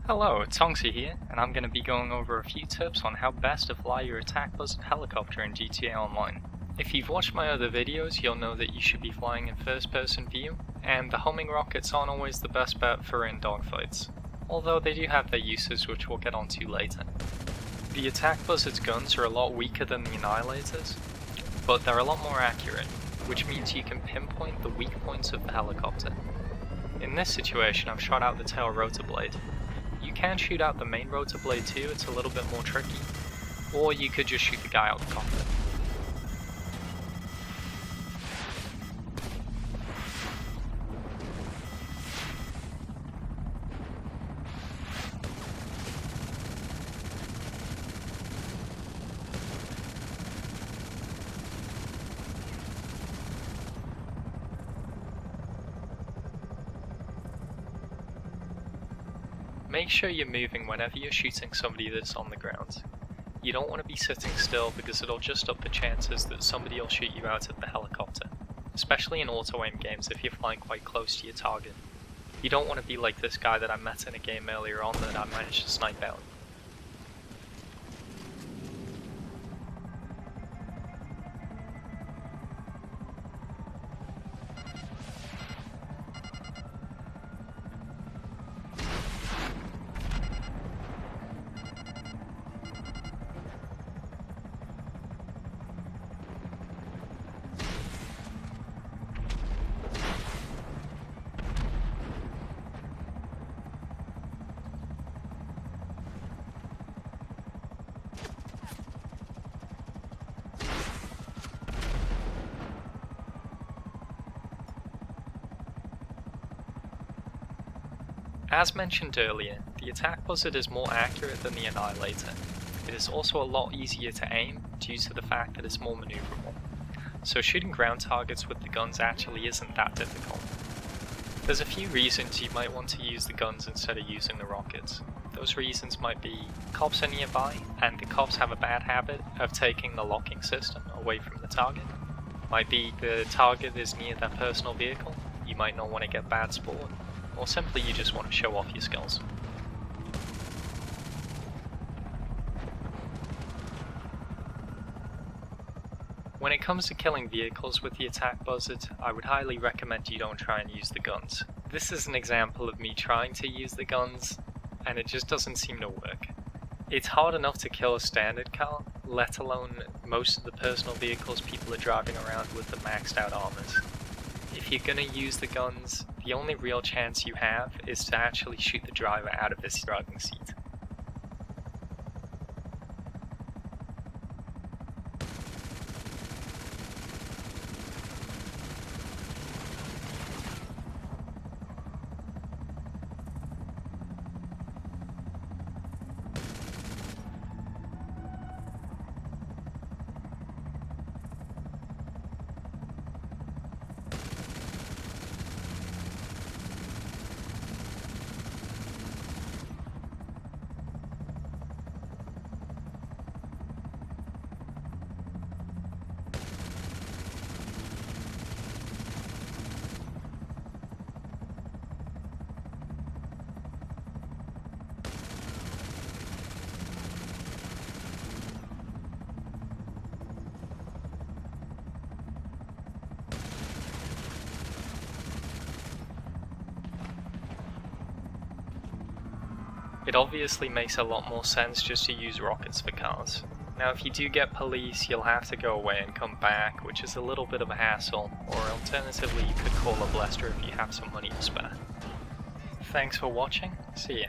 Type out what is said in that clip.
Hello, Tongsi here, and I'm going to be going over a few tips on how best to fly your attack Buzzard helicopter in GTA Online. If you've watched my other videos, you'll know that you should be flying in first-person view, and the homing rockets aren't always the best bet for in dogfights, although they do have their uses which we'll get onto later. The attack Buzzard's guns are a lot weaker than the Annihilator's, but they're a lot more accurate, which means you can pinpoint the weak points of the helicopter. In this situation, I've shot out the tail rotor blade. You can shoot out the main rotor blade too, it's a little bit more tricky, or you could just shoot the guy out the cockpit. Make sure you're moving whenever you're shooting somebody that's on the ground. You don't want to be sitting still because it'll just up the chances that somebody will shoot you out of the helicopter, especially in auto-aim games if you're flying quite close to your target. You don't want to be like this guy that I met in a game earlier on that I managed to snipe out. As mentioned earlier, the attack Buzzard is more accurate than the Annihilator. It is also a lot easier to aim due to the fact that it's more maneuverable, so shooting ground targets with the guns actually isn't that difficult. There's a few reasons you might want to use the guns instead of using the rockets. Those reasons might be cops are nearby, and the cops have a bad habit of taking the locking system away from the target. Might be the target is near their personal vehicle, you might not want to get bad sport, or simply you just want to show off your skills. When it comes to killing vehicles with the attack Buzzard, I would highly recommend you don't try and use the guns. This is an example of me trying to use the guns, and it just doesn't seem to work. It's hard enough to kill a standard car, let alone most of the personal vehicles people are driving around with the maxed out armors. If you're gonna use the guns, the only real chance you have is to actually shoot the driver out of his driving seat. It obviously makes a lot more sense just to use rockets for cars. Now if you do get police, you'll have to go away and come back, which is a little bit of a hassle, or alternatively you could call up Lester if you have some money to spare. Thanks for watching, see ya.